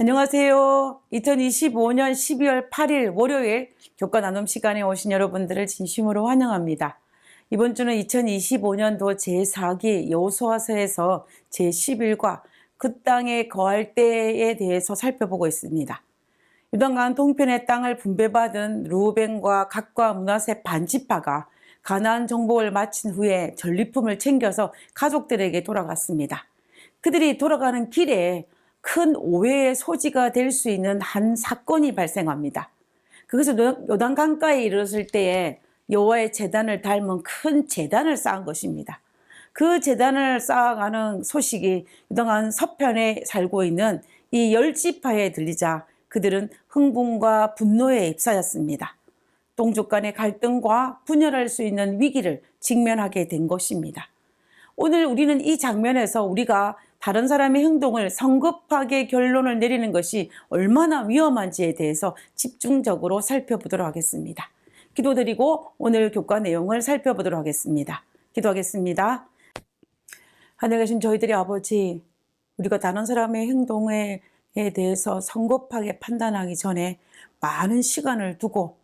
안녕하세요. 2025년 12월 8일 월요일 교과 나눔 시간에 오신 여러분들을 진심으로 환영합니다. 이번 주는 2025년도 제4기 여호수아서에서 제11과 그 땅에 거할 때에 대해서 살펴보고 있습니다. 요단강 동편의 땅을 분배받은 르우벤과 갓과 므낫세 반지파가 가나안 정복을 마친 후에 전리품을 챙겨서 가족들에게 돌아갔습니다. 그들이 돌아가는 길에 큰 오해의 소지가 될 수 있는 한 사건이 발생합니다. 그것은 요단 강가에 이르렀을 때에 여호와의 제단을 닮은 큰 제단을 쌓은 것입니다. 그 제단을 쌓아가는 소식이 요단강 서편에 살고 있는 이 10지파에 들리자 그들은 흥분과 분노에 휩싸였습니다. 동족 간의 갈등과 분열할 수 있는 위기를 직면하게 된 것입니다. 오늘 우리는 이 장면에서 우리가 다른 사람의 행동을 성급하게 결론을 내리는 것이 얼마나 위험한지에 대해서 집중적으로 살펴보도록 하겠습니다. 기도드리고 오늘 교과 내용을 살펴보도록 하겠습니다. 기도하겠습니다. 하늘에 계신 저희들의 아버지, 우리가 다른 사람의 행동에 대해서 성급하게 판단하기 전에 많은 시간을 두고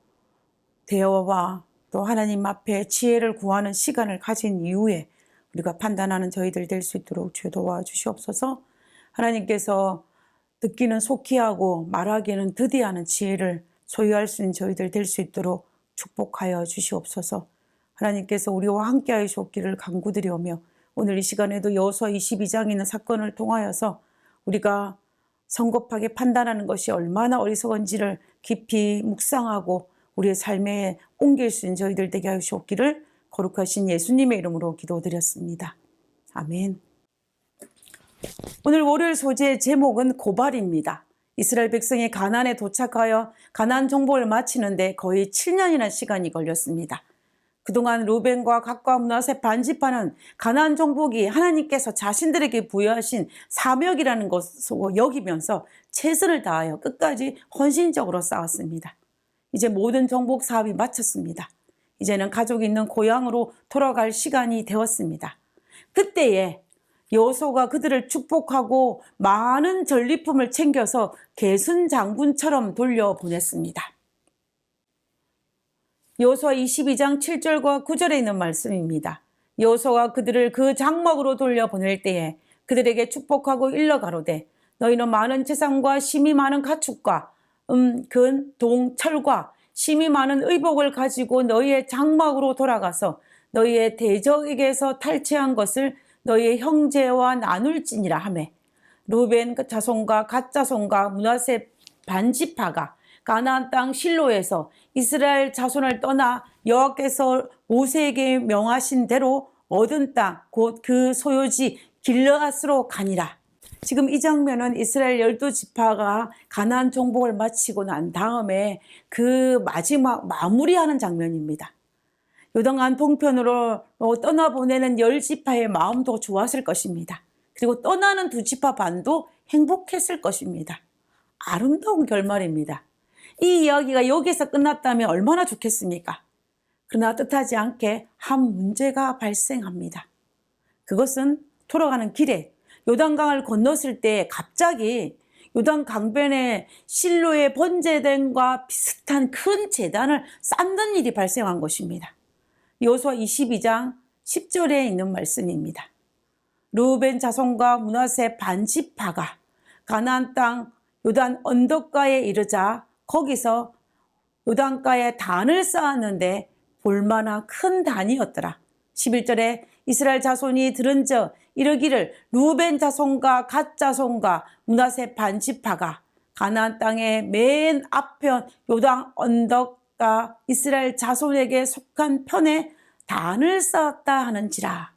대화와 또 하나님 앞에 지혜를 구하는 시간을 가진 이후에 우리가 판단하는 저희들 될 수 있도록 주여 도와주시옵소서. 하나님께서 듣기는 속히 하고 말하기는 드디하는 지혜를 소유할 수 있는 저희들 될 수 있도록 축복하여 주시옵소서. 하나님께서 우리와 함께 하시옵기를 간구드리오며 오늘 이 시간에도 여호수아 22장에 있는 사건을 통하여서 우리가 성급하게 판단하는 것이 얼마나 어리석은지를 깊이 묵상하고 우리의 삶에 옮길 수 있는 저희들 되게 하시옵기를 거룩하신 예수님의 이름으로 기도드렸습니다. 아멘. 오늘 월요일 소재의 제목은 고발입니다. 이스라엘 백성이 가나안에 도착하여 가나안 정복을 마치는데 거의 7년이나 시간이 걸렸습니다. 그동안 르우벤과 갓과 므낫세 반지파는 가나안 정복이 하나님께서 자신들에게 부여하신 사명이라는 것으로 여기면서 최선을 다하여 끝까지 헌신적으로 싸웠습니다. 이제 모든 정복 사업이 마쳤습니다. 이제는 가족이 있는 고향으로 돌아갈 시간이 되었습니다. 그때에 여호수아가 그들을 축복하고 많은 전리품을 챙겨서 개순 장군처럼 돌려보냈습니다. 여호수아 22장 7절과 9절에 있는 말씀입니다. 여호수아가 그들을 그 장막으로 돌려보낼 때에 그들에게 축복하고 일러 가로되 너희는 많은 재산과 심이 많은 가축과 금, 동, 철과 심이 많은 의복을 가지고 너희의 장막으로 돌아가서 너희의 대적에게서 탈취한 것을 너희의 형제와 나눌지니라 하매 르우벤 자손과 갓 자손과 므낫세 반지파가 가나안 땅 실로에서 이스라엘 자손을 떠나 여호와께서 모세에게 명하신 대로 얻은 땅 곧 그 소유지 길르앗으로 가니라. 지금 이 장면은 이스라엘 12지파가 가나안 정복을 마치고 난 다음에 그 마지막 마무리하는 장면입니다. 요단강 동편으로 떠나보내는 10지파의 마음도 좋았을 것입니다. 그리고 떠나는 2지파 반도 행복했을 것입니다. 아름다운 결말입니다. 이 이야기가 여기서 끝났다면 얼마나 좋겠습니까? 그러나 뜻하지 않게 한 문제가 발생합니다. 그것은 돌아가는 길에 요단강을 건넜을 때 갑자기 요단 강변에 실로의 번제단과 비슷한 큰 제단을 쌓는 일이 발생한 것입니다. 여호수아 22장 10절에 있는 말씀입니다. 르우벤 자손과 므낫세 반지파가 가나안 땅 요단 언덕가에 이르자 거기서 요단가에 단을 쌓았는데 볼만한 큰 단이었더라. 11절에 이스라엘 자손이 들은즉 이르기를 르우벤 자손과 갓 자손과 므낫세 반지파가 가나안 땅의 맨 앞편 요단 언덕가 이스라엘 자손에게 속한 편에 단을 쌓았다 하는지라.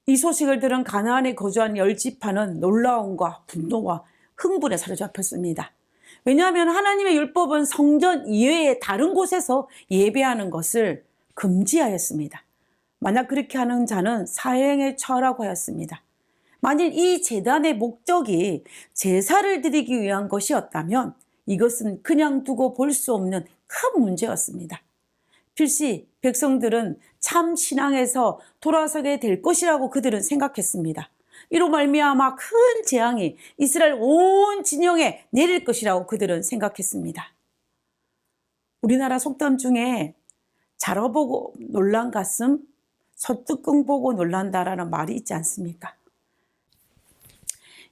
이 소식을 들은 가나안에 거주한 10지파는 놀라움과 분노와 흥분에 사로잡혔습니다. 왜냐하면 하나님의 율법은 성전 이외의 다른 곳에서 예배하는 것을 금지하였습니다. 만약 그렇게 하는 자는 사형에 처하라고 하였습니다. 만일 이 제단의 목적이 제사를 드리기 위한 것이었다면 이것은 그냥 두고 볼 수 없는 큰 문제였습니다. 필시 백성들은 참 신앙에서 돌아서게 될 것이라고 그들은 생각했습니다. 이로 말미암아 큰 재앙이 이스라엘 온 진영에 내릴 것이라고 그들은 생각했습니다. 우리나라 속담 중에 자러보고 놀란 가슴, 소뚜껑 보고 놀란다라는 말이 있지 않습니까?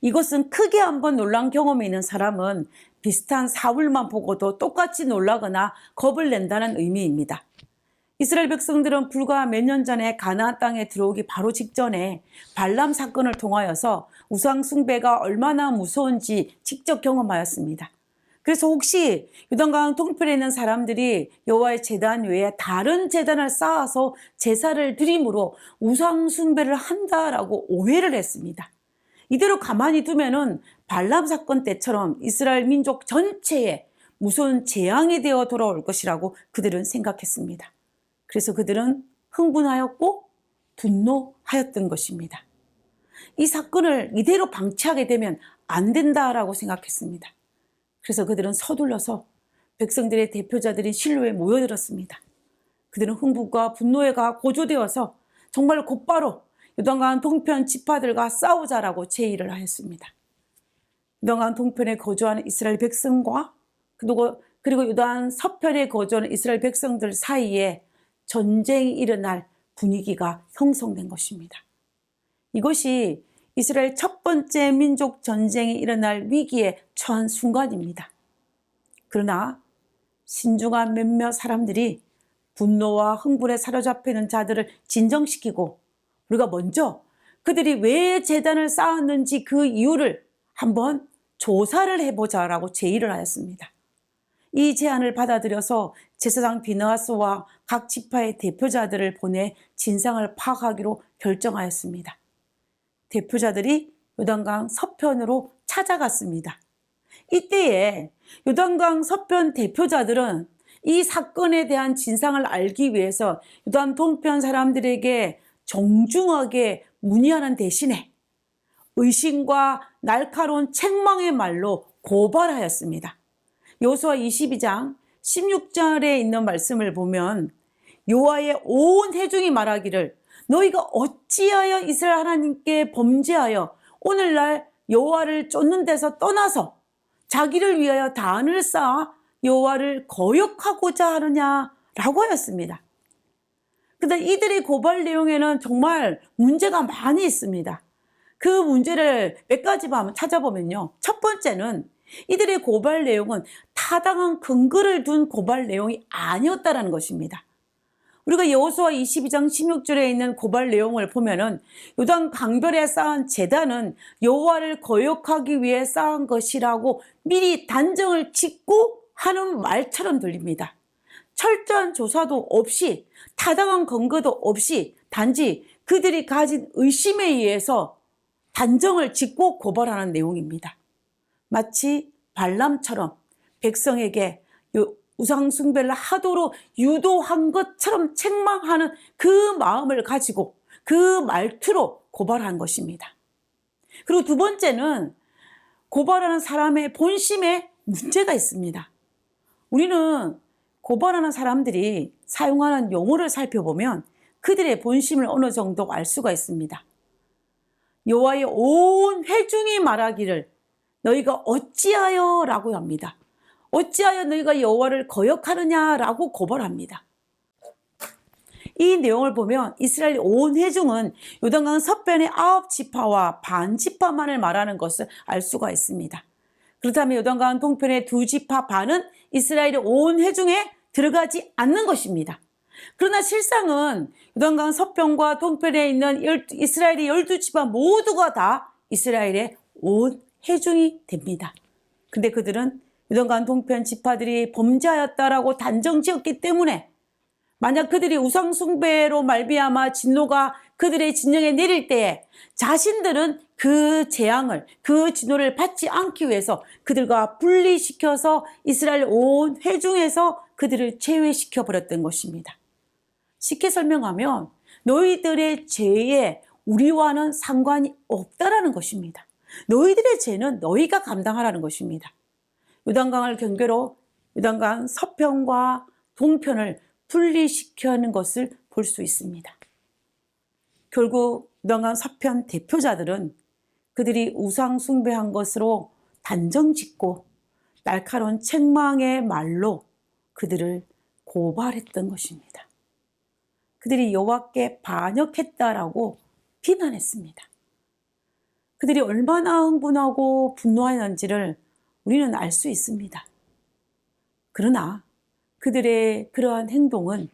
이것은 크게 한번 놀란 경험이 있는 사람은 비슷한 사울만 보고도 똑같이 놀라거나 겁을 낸다는 의미입니다. 이스라엘 백성들은 불과 몇 년 전에 가나안 땅에 들어오기 바로 직전에 발람 사건을 통하여서 우상 숭배가 얼마나 무서운지 직접 경험하였습니다. 그래서 혹시 요단강 동편에 있는 사람들이 여호와의 제단 외에 다른 제단을 쌓아서 제사를 드림으로 우상 숭배를 한다라고 오해를 했습니다. 이대로 가만히 두면은 발람 사건 때처럼 이스라엘 민족 전체에 무서운 재앙이 되어 돌아올 것이라고 그들은 생각했습니다. 그래서 그들은 흥분하였고 분노하였던 것입니다. 이 사건을 이대로 방치하게 되면 안 된다라고 생각했습니다. 그래서 그들은 서둘러서 백성들의 대표자들이 실로에 모여들었습니다. 그들은 흥분과 분노가 고조되어서 정말 곧바로 요단강 동편 지파들과 싸우자라고 제의를 하였습니다. 요단강 동편에 거주하는 이스라엘 백성과 그리고 요단 서편에 거주하는 이스라엘 백성들 사이에 전쟁이 일어날 분위기가 형성된 것입니다. 이것이 이스라엘 첫 번째 민족 전쟁이 일어날 위기에 처한 순간입니다. 그러나 신중한 몇몇 사람들이 분노와 흥분에 사로잡혀 있는 자들을 진정시키고 우리가 먼저 그들이 왜 제단을 쌓았는지 그 이유를 한번 조사를 해보자라고 제의를 하였습니다. 이 제안을 받아들여서 제사장 비느하스와 각 지파의 대표자들을 보내 진상을 파악하기로 결정하였습니다. 대표자들이 요단강 서편으로 찾아갔습니다. 이때에 요단강 서편 대표자들은 이 사건에 대한 진상을 알기 위해서 요단 동편 사람들에게 정중하게 문의하는 대신에 의심과 날카로운 책망의 말로 고발하였습니다. 여호수아 22장 16절에 있는 말씀을 보면 여호와의 온 회중이 말하기를 너희가 어찌하여 이스라엘 하나님께 범죄하여 오늘날 여호와를 쫓는 데서 떠나서 자기를 위하여 단을 쌓아 여호와를 거역하고자 하느냐라고 하였습니다. 그런데 이들의 고발 내용에는 정말 문제가 많이 있습니다. 그 문제를 몇 가지만 찾아보면요. 첫 번째는 이들의 고발 내용은 타당한 근거를 둔 고발 내용이 아니었다는 것입니다. 우리가 여호수아 22장 16절에 있는 고발 내용을 보면은 요단 강변에 쌓은 제단은 여호와를 거역하기 위해 쌓은 것이라고 미리 단정을 짓고 하는 말처럼 들립니다. 철저한 조사도 없이 타당한 근거도 없이 단지 그들이 가진 의심에 의해서 단정을 짓고 고발하는 내용입니다. 마치 발람처럼 백성에게 우상 숭배를 하도록 유도한 것처럼 책망하는 그 마음을 가지고 그 말투로 고발한 것입니다. 그리고 두 번째는 고발하는 사람의 본심에 문제가 있습니다. 우리는 고발하는 사람들이 사용하는 용어를 살펴보면 그들의 본심을 어느 정도 알 수가 있습니다. 여호와의 온 회중이 말하기를 너희가 어찌하여 라고 합니다. 어찌하여 너희가 여호와를 거역하느냐라고 고발합니다. 이 내용을 보면 이스라엘 온 회중은 요단강 서편의 9지파와 반 지파만을 말하는 것을 알 수가 있습니다. 그렇다면 요단강 동편의 2지파 반은 이스라엘의 온 회중에 들어가지 않는 것입니다. 그러나 실상은 요단강 서편과 동편에 있는 이스라엘의 12지파 모두가 다 이스라엘의 온 회중이 됩니다. 근데 그들은 요단강 동편 지파들이 범죄하였다라고 단정지었기 때문에 만약 그들이 우상 숭배로 말미암아 진노가 그들의 진영에 내릴 때에 자신들은 그 재앙을, 그 진노를 받지 않기 위해서 그들과 분리시켜서 이스라엘 온 회중에서 그들을 제외시켜 버렸던 것입니다. 쉽게 설명하면 너희들의 죄에 우리와는 상관이 없다라는 것입니다. 너희들의 죄는 너희가 감당하라는 것입니다. 요단강을 경계로 요단강 서편과 동편을 분리시켜는 것을 볼 수 있습니다. 결국 요단강 서편 대표자들은 그들이 우상 숭배한 것으로 단정짓고 날카로운 책망의 말로 그들을 고발했던 것입니다. 그들이 여호와께 반역했다라고 비난했습니다. 그들이 얼마나 흥분하고 분노하였는지를 우리는 알 수 있습니다. 그러나 그들의 그러한 행동은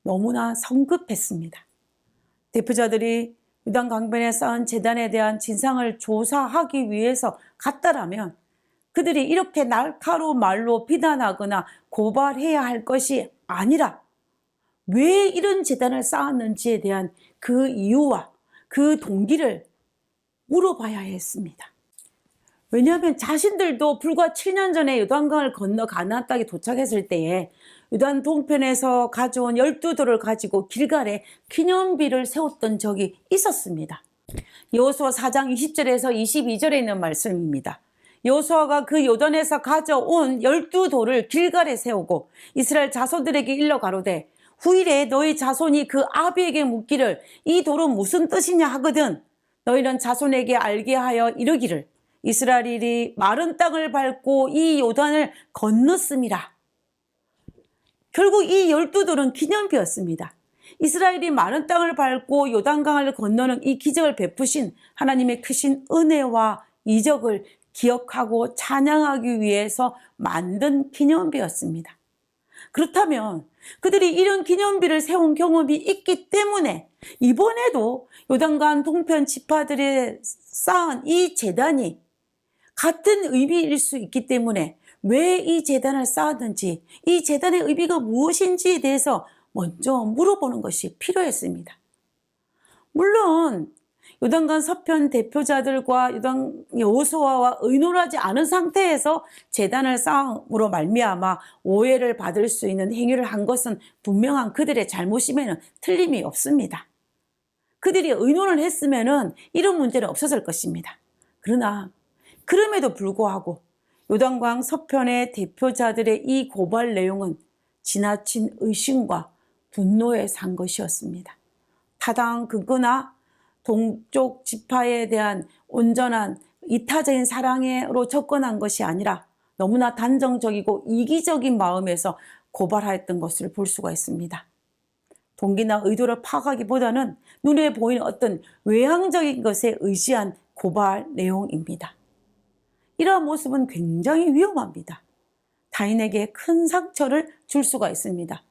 너무나 성급했습니다. 대표자들이 요단 강변에 쌓은 제단에 대한 진상을 조사하기 위해서 갔다라면 그들이 이렇게 날카로운 말로 비난하거나 고발해야 할 것이 아니라 왜 이런 제단을 쌓았는지에 대한 그 이유와 그 동기를 물어봐야 했습니다. 왜냐하면 자신들도 불과 7년 전에 요단강을 건너 가나안 땅에 도착했을 때에 요단 동편에서 가져온 12돌을 가지고 길갈에 기념비를 세웠던 적이 있었습니다. 여호수아 4장 20절에서 22절에 있는 말씀입니다. 여호수아가 그 요단에서 가져온 12돌을 길갈에 세우고 이스라엘 자손들에게 일러 가로되 후일에 너희 자손이 그 아비에게 묻기를 이 돌은 무슨 뜻이냐 하거든 너희는 자손에게 알게 하여 이르기를 이스라엘이 마른 땅을 밟고 이 요단을 건넜음이라. 결국 이 12돌은 기념비였습니다. 이스라엘이 마른 땅을 밟고 요단강을 건너는 이 기적을 베푸신 하나님의 크신 은혜와 이적을 기억하고 찬양하기 위해서 만든 기념비였습니다. 그렇다면 그들이 이런 기념비를 세운 경험이 있기 때문에 이번에도 요단강 동편 지파들이 쌓은 이 제단이 같은 의미일 수 있기 때문에 왜 이 제단을 쌓았는지, 이 제단의 의미가 무엇인지에 대해서 먼저 물어보는 것이 필요했습니다. 물론 요단강 서편 대표자들과 요단 여호수아와 의논하지 않은 상태에서 제단을 쌓음으로 말미암아 오해를 받을 수 있는 행위를 한 것은 분명한 그들의 잘못임에는 틀림이 없습니다. 그들이 의논을 했으면 이런 문제는 없었을 것입니다. 그러나 그럼에도 불구하고 요단강 서편의 대표자들의 이 고발 내용은 지나친 의심과 분노에 산 것이었습니다. 타당 근거나 동쪽 지파에 대한 온전한 이타적인 사랑으로 접근한 것이 아니라 너무나 단정적이고 이기적인 마음에서 고발하였던 것을 볼 수가 있습니다. 동기나 의도를 파악하기보다는 눈에 보이는 어떤 외향적인 것에 의지한 고발 내용입니다. 이러한 모습은 굉장히 위험합니다. 타인에게 큰 상처를 줄 수가 있습니다.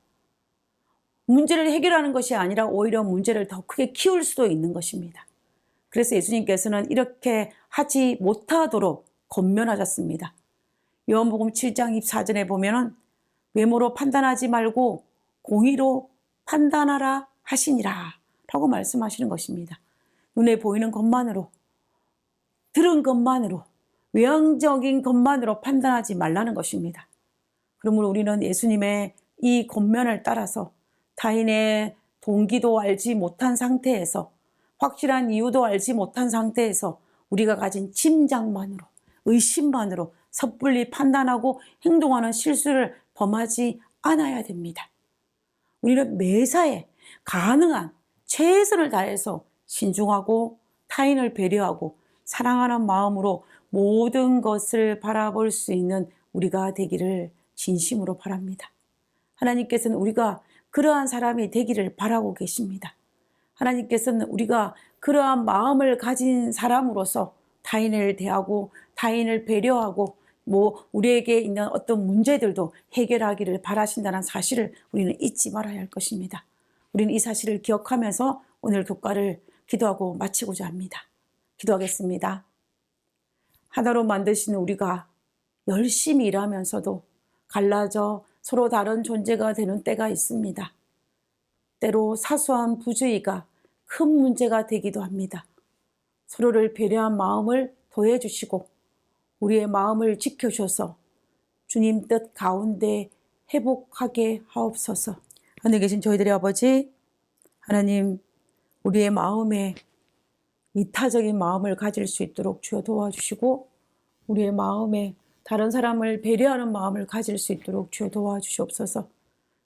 문제를 해결하는 것이 아니라 오히려 문제를 더 크게 키울 수도 있는 것입니다. 그래서 예수님께서는 이렇게 하지 못하도록 권면하셨습니다. 요한복음 7장 24절에 보면은 외모로 판단하지 말고 공의로 판단하라 하시니라 라고 말씀하시는 것입니다. 눈에 보이는 것만으로, 들은 것만으로, 외향적인 것만으로 판단하지 말라는 것입니다. 그러므로 우리는 예수님의 이 권면을 따라서 타인의 동기도 알지 못한 상태에서, 확실한 이유도 알지 못한 상태에서 우리가 가진 짐작만으로, 의심만으로 섣불리 판단하고 행동하는 실수를 범하지 않아야 됩니다. 우리는 매사에 가능한 최선을 다해서 신중하고 타인을 배려하고 사랑하는 마음으로 모든 것을 바라볼 수 있는 우리가 되기를 진심으로 바랍니다. 하나님께서는 우리가 그러한 사람이 되기를 바라고 계십니다. 하나님께서는 우리가 그러한 마음을 가진 사람으로서 타인을 대하고 타인을 배려하고 우리에게 있는 어떤 문제들도 해결하기를 바라신다는 사실을 우리는 잊지 말아야 할 것입니다. 우리는 이 사실을 기억하면서 오늘 교과를 기도하고 마치고자 합니다. 기도하겠습니다. 하나로 만드신 우리가 열심히 일하면서도 갈라져 서로 다른 존재가 되는 때가 있습니다. 때로 사소한 부주의가 큰 문제가 되기도 합니다. 서로를 배려한 마음을 더해주시고 우리의 마음을 지켜주셔서 주님 뜻 가운데 회복하게 하옵소서. 하늘에 계신 저희들의 아버지, 하나님, 우리의 마음에 이타적인 마음을 가질 수 있도록 주여 도와주시고 우리의 마음에 다른 사람을 배려하는 마음을 가질 수 있도록 주여 도와주시옵소서.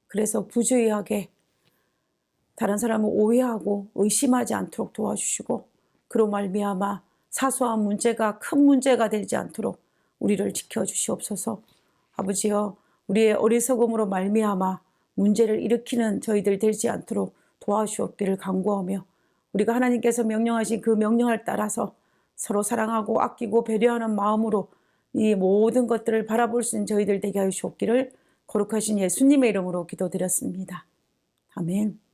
그래서 부주의하게 다른 사람을 오해하고 의심하지 않도록 도와주시고 그로 말미암아 사소한 문제가 큰 문제가 되지 않도록 우리를 지켜주시옵소서. 아버지여, 우리의 어리석음으로 말미암아 문제를 일으키는 저희들 되지 않도록 도와주옵기를 간구하며 우리가 하나님께서 명령하신 그 명령을 따라서 서로 사랑하고 아끼고 배려하는 마음으로 이 모든 것들을 바라볼 수 있는 저희들 되게 하시옵기를 거룩하신 예수님의 이름으로 기도드렸습니다. 아멘.